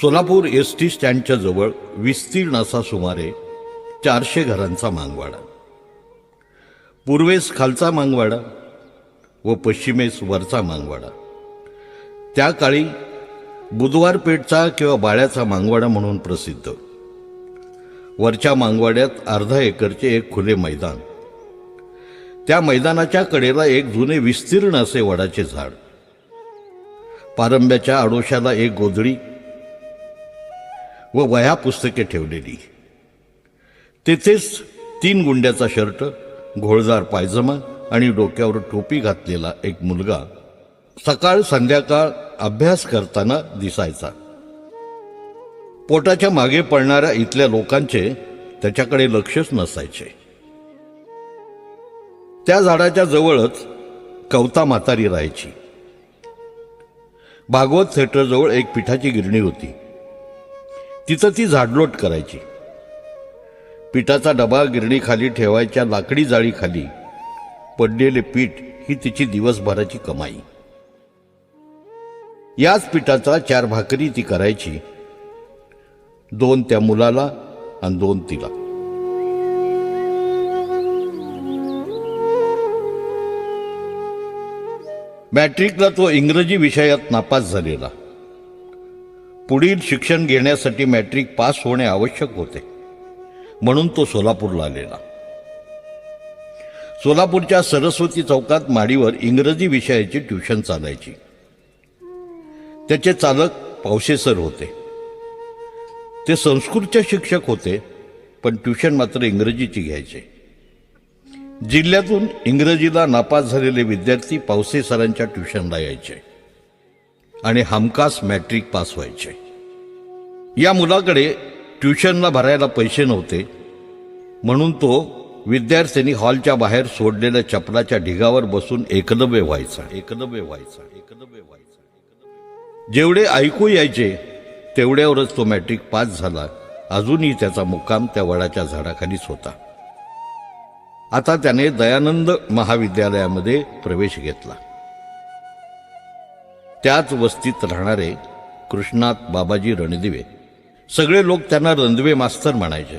Solapur S T स्टँडच्या जवळ विस्तीर्ण असा सुमारे 400 घरांचा मागवाडा, पूर्वेस खालचा मागवाडा व पश्चिमेस वरचा मागवाडा, त्या काळी बुधवार पेठचा किंवा बाळ्याचा मागवाडा म्हणून प्रसिद्ध. वरच्या मागवाड्यात अर्धा एकरचे एक खुले मैदान, त्या मैदानाच्या कडेला एक जुने विस्तीर्ण असे वडाचे झाड, पारंब्याच्या आडोशाला एक गोधडी व वह्या पुस्तके ठेवलेली. तेथेच 3 गुंड्याचा शर्ट, घोळदार पायजमा आणि डोक्यावर टोपी घातलेला एक मुलगा सकाळ संध्याकाळ अभ्यास करताना दिसायचा. पोटाच्या मागे पडणाऱ्या इथल्या लोकांचे त्याच्याकडे लक्षच नसायचे. त्या झाडाच्या जवळच कवता म्हातारी राहायची. भागवत थिएटरजवळ एक पिठाची गिरणी होती. तिथं ती झाडलोट करायची. पिठाचा डबा गिरणीखाली ठेवायच्या लाकडी जाळीखाली पडलेले पीठ ही तिची दिवसभराची कमाई. याच पिठाचा 4 भाकरी ती करायची, 2 त्या मुलाला आणि 2 तिला. मॅट्रिकला तो इंग्रजी विषयात नापास झालेला. पुढील शिक्षण घेण्यासाठी मॅट्रिक पास होणे आवश्यक होते, म्हणून तो सोलापूरला आलेला. सोलापूरच्या सरस्वती चौकात माडीवर इंग्रजी विषयाची ट्युशन चालायची. त्याचे चालक पावसे सर होते. ते संस्कृतचे शिक्षक होते, पण ट्युशन मात्र इंग्रजीची घ्यायचे. जिल्ह्यातून इंग्रजीला नापास झालेले विद्यार्थी पावसे सरांच्या ट्युशनला यायचे आणि हमखास मॅट्रिक पास व्हायचे. या मुलाकडे ट्युशनला भरायला पैसे नव्हते, म्हणून तो विद्यार्थ्यांनी हॉलच्या बाहेर सोडलेल्या चपलाच्या ढिगावर बसून एकलव्य व्हायचा. जेवढे ऐकू यायचे तेवढ्यावरच तो मॅट्रिक पास झाला. अजूनही त्याचा मुक्काम त्या वडाच्या झाडाखालीच होता. आता त्याने दयानंद महाविद्यालयामध्ये प्रवेश घेतला. त्याच वस्तीत राहणारे कृष्णात बाबाजी रणदिवे, सगळे लोक त्यांना रणदिवे मास्तर म्हणायचे.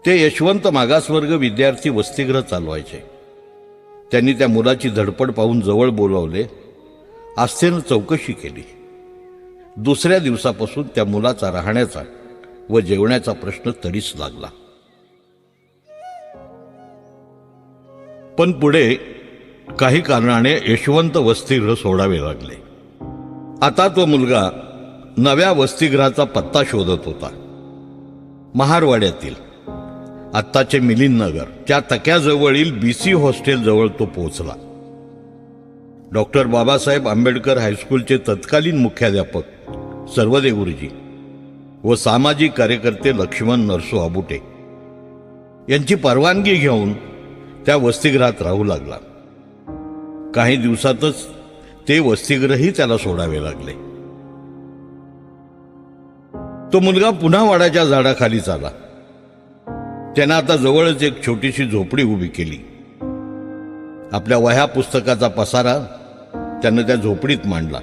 ते यशवंत मागासवर्ग विद्यार्थी वसतिगृह चालवायचे. त्यांनी त्या मुलाची धडपड पाहून जवळ बोलावले. आस्थेनं चौकशी केली. दुसऱ्या दिवसापासून त्या मुलाचा राहण्याचा व जेवण्याचा प्रश्न तडीस लागला. पण पुढे काही कारणाने यशवंत वसतिगृह सोडावे लागले. आता तो मुलगा नव्या वसतिगृहाचा पत्ता शोधत होता. महारवाड्यातील आत्ताचे मिलिंद नगर त्या तक्याजवळील BC हॉस्टेल जवळ तो पोहोचला. डॉक्टर बाबासाहेब आंबेडकर हायस्कूलचे तत्कालीन मुख्याध्यापक सर्वदे गुरुजी व सामाजिक कार्यकर्ते लक्ष्मण नरसो आबुटे यांची परवानगी घेऊन त्या वसतिगृहात राहू लागला. काही दिवसातच ते वसतिगृहही त्याला सोडावे लागले. तो मुलगा पुन्हा वडाच्या झाडाखालीच आला. त्यानं आता जवळच एक छोटीशी झोपडी उभी केली. आपल्या वह्या पुस्तकाचा पसारा त्यानं त्या झोपडीत मांडला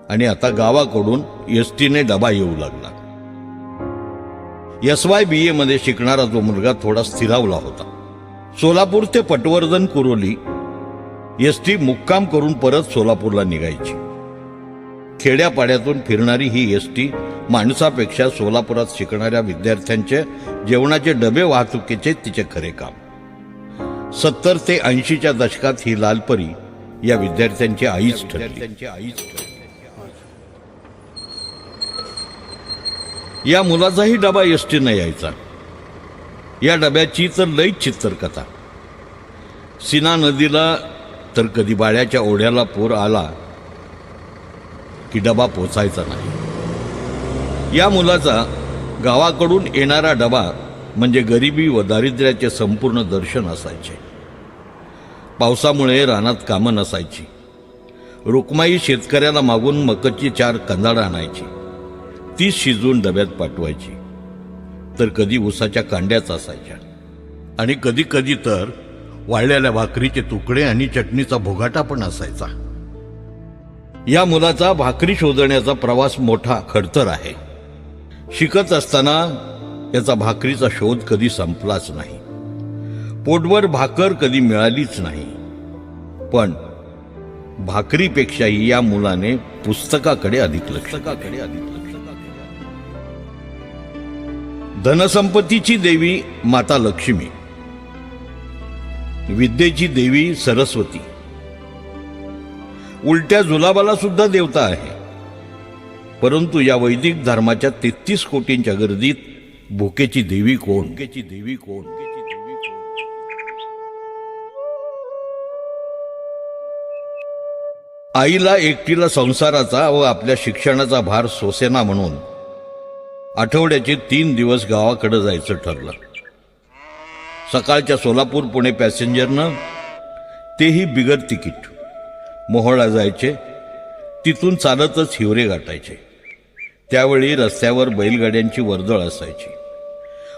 आणि आता गावाकडून एसटीने डबा येऊ लागला. SYBA मध्ये शिकणारा तो मुलगा थोडा स्थिरावला होता. सोलापूर ते पटवर्धन कुरोली एसटी मुक्काम करून परत सोलापूरला निघायची. खेड्यापाड्यातून फिरणारी ही एसटी माणसापेक्षा सोलापुरात शिकणाऱ्या विद्यार्थ्यांचे जेवणाचे डबे वाहतुकीचे तिचे खरे काम. 70 ते 80च्या दशकात ही लालपरी या विद्यार्थ्यांची आईच ठरली. या मुलाचाही डबा एसटीनं यायचा. या डब्याची तर लईच चित्रकथा. सीना नदीला तर कधी बाळ्याच्या ओढ्याला पूर आला की डबा पोचायचा नाही. या मुलाचा गावाकडून येणारा डबा म्हणजे गरिबी व दारिद्र्याचे संपूर्ण दर्शन असायचे. पावसामुळे रानात कामं नसायची. रुक्माई शेतकऱ्याला मागून मकची 4 कंदाडं आणायची. ती शिजवून डब्यात पाठवायची. तर कधी उसाच्या कांड्याच असायच्या आणि कधी कधी तर वाळलेल्या भाकरीचे तुकडे आणि चटणीचा भोगाटा पण असायचा. या मुलाचा भाकरी शोधण्याचा प्रवास मोठा खडतर आहे. शिकत असताना याचा भाकरीचा शोध कधी संपलाच नाही. पोटभर भाकर कधी मिळालीच नाही. पण भाकरीपेक्षाही या मुलाने पुस्तकाकडे अधिक लक्ष. धनसंपत्तीची देवी माता लक्ष्मी, विद्येची देवी सरस्वती, उलट्या जुलाबाला सुद्धा देवता आहे. परंतु या वैदिक धर्माच्या 33 कोटींच्या गर्दीत भुकेची देवी कोण? आईला एकटीला संसाराचा व आपल्या शिक्षणाचा भार सोसेना म्हणून आठवड्याचे 3 दिवस गावाकडे जायचं ठरलं. सकाळच्या सोलापूर पुणे पॅसेंजरनं, तेही बिगर तिकीट, मोहोळला जायचे. तिथून चालतच हिवरे गाठायचे. त्यावेळी रस्त्यावर बैलगाड्यांची वर्दळ असायची.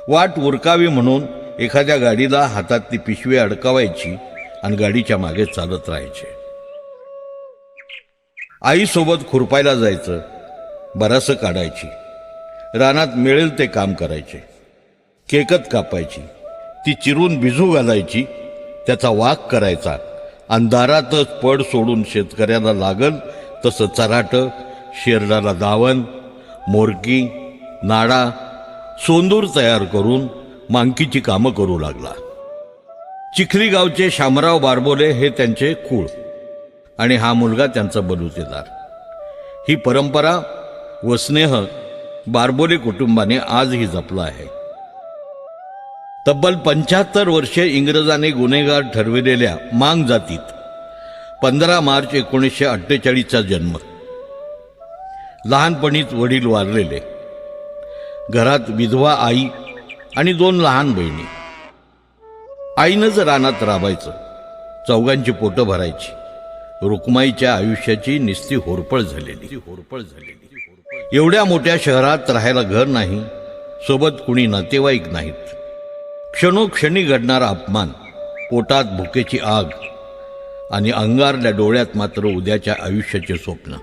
वाट उरकावी म्हणून एखाद्या गाडीला हातातली पिशवी अडकावायची आणि गाडीच्या मागे चालत राहायचे. आईसोबत खुरपायला जायचं, बरासं काढायची. रानात मिळेल ते काम करायचे. केकत कापायची, ती चिरून भिजू घालायची, त्याचा वाक करायचा. अंधारातच पड सोडून शेतकऱ्याला लागल तसं चराटं, शेरडाला दावण, मोरकी, नाडा, सोंदूर तयार करून मांकीची कामं करू लागला. चिखली गावचे शामराव बारबोले हे त्यांचे कुळ आणि हा मुलगा त्यांचा बलुतेदार. ही परंपरा व स्नेह बारबोले कुटुंबाने आजही जपला आहे. तब्बल 75 वर्षे इंग्रजांनी गुन्हेगार ठरविलेल्या मांग जातीत 15 मार्च 1948चा जन्म. लहानपणीच वडील वारलेले. घरात विधवा आई आणि 2 लहान बहिणी. आईनंच रानात राबायचं, चौघांची पोटं भरायची. रुक्माईच्या आयुष्याची निस्ती होरपळ झालेली. एवढ्या मोठ्या शहरात राहायला घर नाही, सोबत कुणी नातेवाईक नाहीत. क्षणोक्षणी घडणारा अपमान, पोटात भुकेची आग आणि अंगारल्या डोळ्यात मात्र उद्याच्या आयुष्याचे स्वप्न.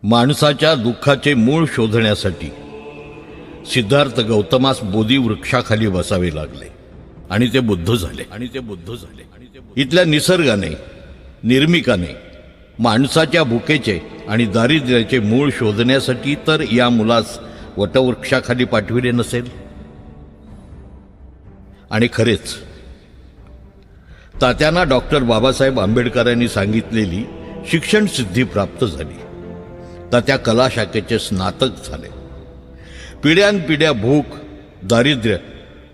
माणसाच्या दुःखाचे मूळ शोधण्यासाठी सिद्धार्थ गौतमास बोधी वृक्षाखाली बसावे लागले आणि ते बुद्ध झाले. इथल्या निसर्गाने, निर्मिकाने माणसाच्या भुकेचे आणि दारिद्र्याचे मूळ शोधण्यासाठी तर या मुलास वटवृक्षाखाली पाठविले नसेल. आणि खरेच तात्यांना डॉक्टर बाबासाहेब आंबेडकरांनी सांगितलेली शिक्षण सिद्धी प्राप्त झाली. तात्या कला शाखेचे स्नातक झाले. पिढ्यानपिढ्या भूक, दारिद्र्य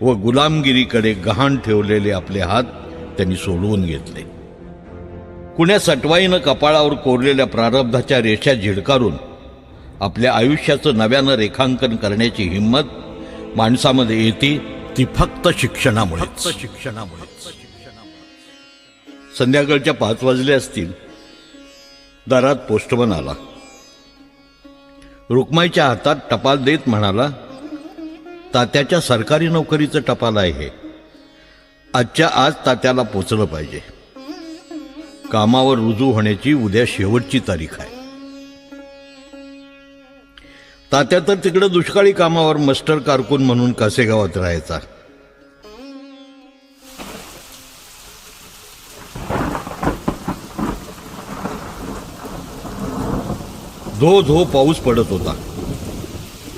व गुलामगिरीकडे गहाण ठेवलेले आपले हात त्यांनी सोडवून घेतले. कुण्या सटवाईनं कपाळावर कोरलेल्या प्रारब्धाच्या रेषा झिडकारून आपल्या आयुष्याचं नव्यानं रेखांकन करण्याची हिंमत माणसामध्ये येते ती फक्त शिक्षणामुळे. संध्याकाळच्या 5 वाजले असतील. दारात पोस्टमन आला. रुक्माईच्या हातात टपाल देत म्हणाला, तात्याच्या सरकारी नोकरीचं टपाल आहे हे. आजच्या आज तात्याला पोचलं पाहिजे. कामावर रुजू होण्याची उद्या शेवटची तारीख आहे. तात्या तर तिकडे दुष्काळी कामावर मास्टर कारकून म्हणून कासेगावात राहायचा. धो धो पाऊस पडत होता.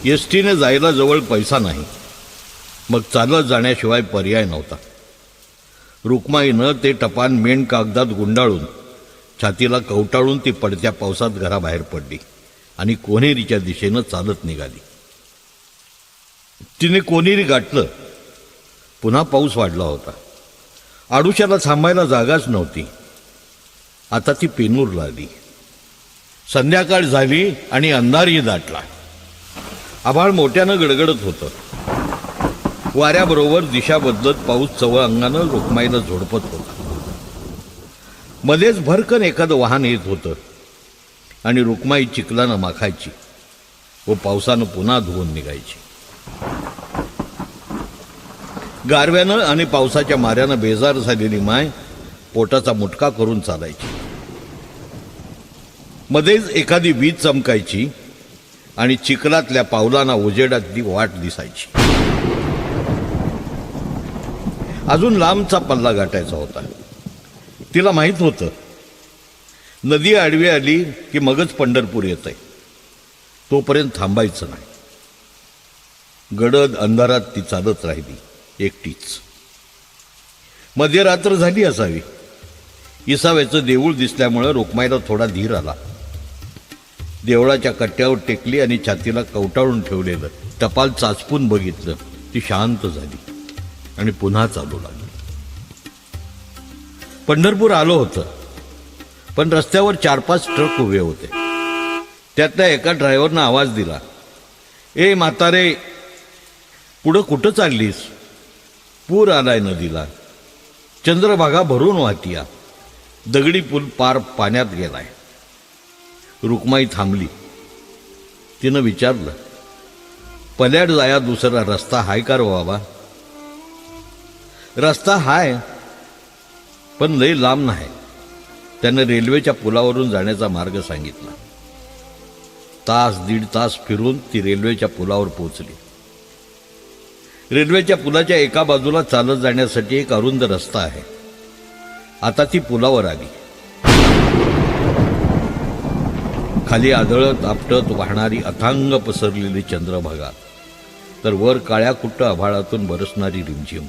एसटीने जायला जवळ पैसा नाही. मग चालत जाण्याशिवाय पर्याय नव्हता. रुक्माईनं ते टपाल मेण कागदात गुंडाळून छातीला कवटाळून ती पडत्या पावसात घराबाहेर पडली आणि कोनेरीच्या दिशेनं चालत निघाली. तिने कोनेरी गाठलं. पुन्हा पाऊस वाढला होता. आडुशाला थांबायला जागाच नव्हती. आता ती पेनूरला आली. संध्याकाळ झाली आणि अंधारही दाटला. आभाळ मोठ्यानं गडगडत होतं. वाऱ्याबरोबर दिशा बदलत पाऊस चवळ अंगानं रुक्माईला झोडपत होता. मध्येच भरकन एखादं वाहन येत होतं आणि रुक्माई चिखलानं माखायची व पावसानं पुन्हा धुवून निघायची. गारव्यानं आणि पावसाच्या माऱ्यानं बेजार झालेली माय पोटाचा मुटका करून चालायची. मध्येच एखादी वीज चमकायची आणि चिखलातल्या पावलांना उजेडातली वाट दिसायची. अजून लांबचा पल्ला गाठायचा होता. तिला माहीत होतं नदी आडवी आली की मगच पंढरपूर येतंय, तोपर्यंत थांबायचं नाही. गडद अंधारात ती चालत राहिली एकटीच. मध्यरात्र झाली असावी. इसाव्याचं देऊळ दिसल्यामुळं रुक्माईला थोडा धीर आला. देवळाच्या कट्ट्यावर टेकली आणि छातीला कवटाळून ठेवलेलं टपाल चाचपून बघितलं. ती शांत झाली आणि पुन्हा चालू लागली. पंढरपूर आलं होतं, पण रस्त्यावर 4-5 ट्रक उभे होते. त्यातल्या एका ड्रायव्हरनं आवाज दिला, ए म्हातारे, पुढं कुठं चाललीस? पूर आलाय नदीला, चंद्रभागा भरून वाहतीया, दगडी पूल पार पाण्यात गेलाय. रुक्माई थांबली. तिनं विचारलं, पल्याड जाया दुसरा रस्ता हाय का रे बाबा? रस्ता हाय, पण लय लांब नाही. त्यानं रेल्वेच्या पुलावरून जाण्याचा मार्ग सांगितला. 1.5 तास फिरून ती रेल्वेच्या पुलावर पोहोचली. रेल्वेच्या पुलाच्या एका बाजूला चालत जाण्यासाठी एक अरुंद रस्ता आहे. आता ती पुलावर आली. खाली आदळत आपटत वाहणारी अथांग पसरलेली चंद्रभागा, तर वर काळ्या कुट्ट आभाळातून बरसणारी रिमझिम.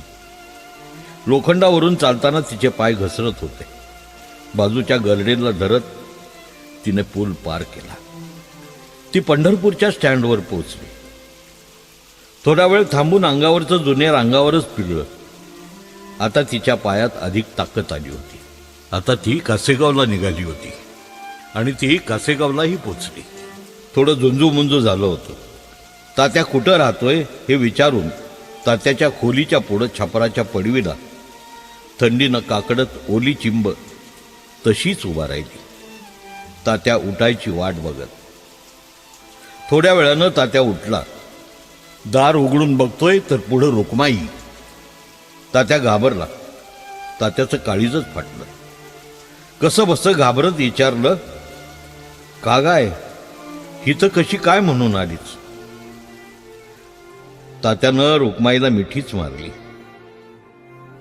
लोखंडावरून चालताना तिचे पाय घसरत होते. बाजूच्या गर्डेला धरत तिने पूल पार केला. ती पंढरपूरच्या स्टँडवर पोहोचली. थोडा वेळ थांबून अंगावरचं जुनेर अंगावरच पिळलं. आता तिच्या पायात अधिक ताकद आली होती. आता ती कासेगावला निघाली होती आणि ती कासेगावलाही पोचली. थोडं झुंजूमुंजू झालं होतं. तात्या कुठं राहतोय हे विचारून तात्याच्या खोलीच्या पुढं छपराच्या पडवीला थंडीनं काकडत ओली चिंब तशीच उभा राहिली, तात्या उठायची वाट बघत. थोड्या वेळानं तात्या उठला. दार उघडून बघतोय तर पुढं रुक्माई. तात्या घाबरला. तात्याचं काळीजच फाटलं. कसं बसं घाबरत विचारलं, का गाय, हिचं कशी काय म्हणून आलीच? तात्यानं रुक्माईला मिठीच मारली.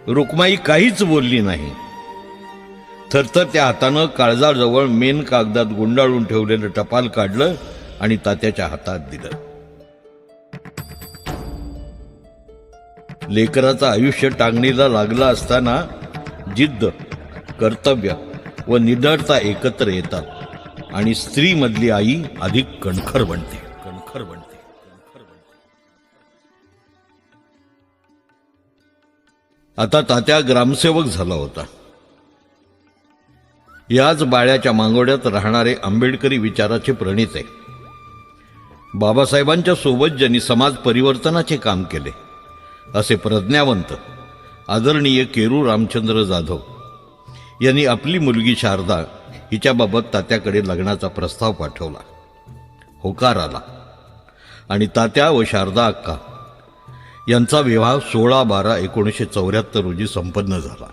रुक्माई काहीच बोलली नाही. थरथर त्या हातानं काळजाजवळ मेन कागदात गुंडाळून ठेवलेलं टपाल काढलं आणि तात्याच्या हातात दिलं. लेकराचं आयुष्य टांगणीला लागलं असताना जिद्द, कर्तव्य व निडरता एकत्र येतात आणि स्त्रीमधली आई अधिक कणखर बनते. आता तात्या ग्रामसेवक झाला होता. याच बाळ्याच्या मांगोड्यात राहणारे आंबेडकरी विचाराचे प्रणेते. बाबासाहेबांच्या सोबत ज्यांनी समाज परिवर्तनाचे काम केले असे प्रज्ञावंत आदरणीय केरू रामचंद्र जाधव यांनी आपली मुलगी शारदा हिच्याबाबत तात्याकडे लग्नाचा प्रस्ताव पाठवला. होकार आला आणि तात्या व शारदा अक्का यांचा विवाह 16/12/1974 रोजी संपन्न झाला.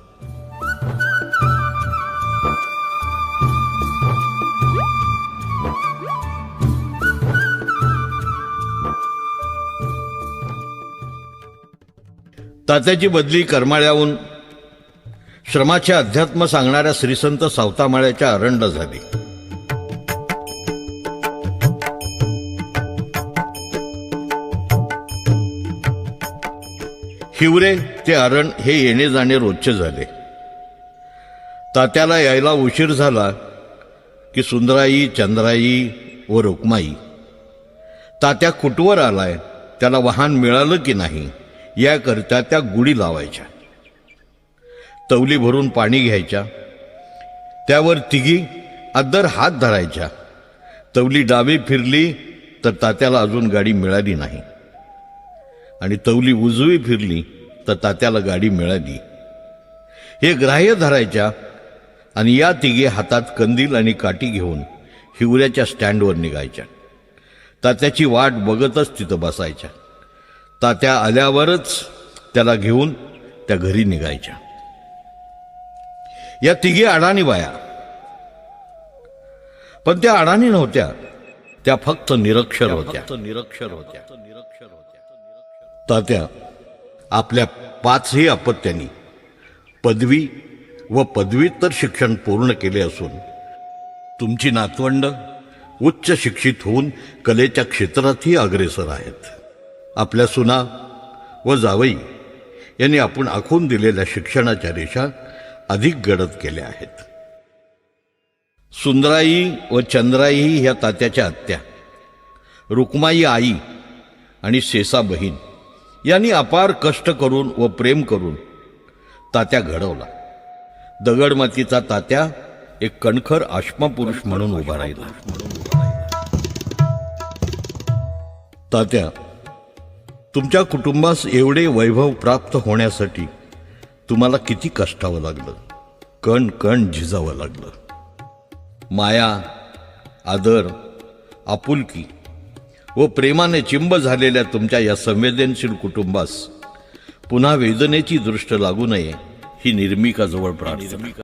तात्याची बदली करमाळ्याहून श्रमाचे अध्यात्म सांगणाऱ्या श्रीसंत सावतामाळ्याच्या अरंड झाली. हिवरे ते अरण हे येणे जाणे रोजचे झाले. तात्याला यायला उशीर झाला की सुंदराई, चंद्राई व रुक्माई तात्या कुटवर आलाय, त्याला वाहन मिळालं की नाही याकरता त्या गुढी लावायच्या. तवली भरून पाणी घ्यायच्या, त्यावर तिघी अद्दर हात धरायच्या. तवली डावी फिरली तर तात्याला अजून गाडी मिळाली नाही आणि तवली उजवी फिरली तर तात्याला गाडी मिळाली. हे ग्राह्य धरायच्या आणि या तिघे हातात कंदील आणि काठी घेऊन हिवऱ्याच्या स्टँडवर निघायच्या. तात्याची वाट बघतच तिथं बसायच्या. तात्या आल्यावरच त्याला घेऊन त्या घरी निघायच्या. या तिघी अडाणी बाया, पण त्या अडाणी नव्हत्या, त्या फक्त निरक्षर होत्या. तात्या आपल्या 5ही अपत्यांनी पदवी व पदव्युत्तर शिक्षण पूर्ण केले असून तुमची नातवंड उच्च शिक्षित होऊन कलेच्या क्षेत्रातही अग्रेसर आहेत. आपल्या सुना व जावई यांनी आपण आखून दिलेल्या शिक्षणाच्या रेषा अधिक गडद केल्या आहेत. सुंदराई व चंद्राई ह्या तात्याच्या आत्या, रुक्माई आई आणि सेसा बहीण यांनी अपार कष्ट करून व प्रेम करून तात्या घडवला. दगडमातीचा तात्या एक कणखर आश्मापुरुष म्हणून उभा राहिला. तात्या, तुमच्या कुटुंबास एवढे वैभव प्राप्त होण्यासाठी तुम्हाला किती कष्टावं लागलं, कण कण झिजावं लागलं. माया, आदर, आपुलकी व प्रेमाने चिंब झालेल्या तुमच्या या संवेदनशील कुटुंबास पुन्हा वेदनेची दृष्ट लागू नये ही निर्मिकाजवळ प्रार्थना.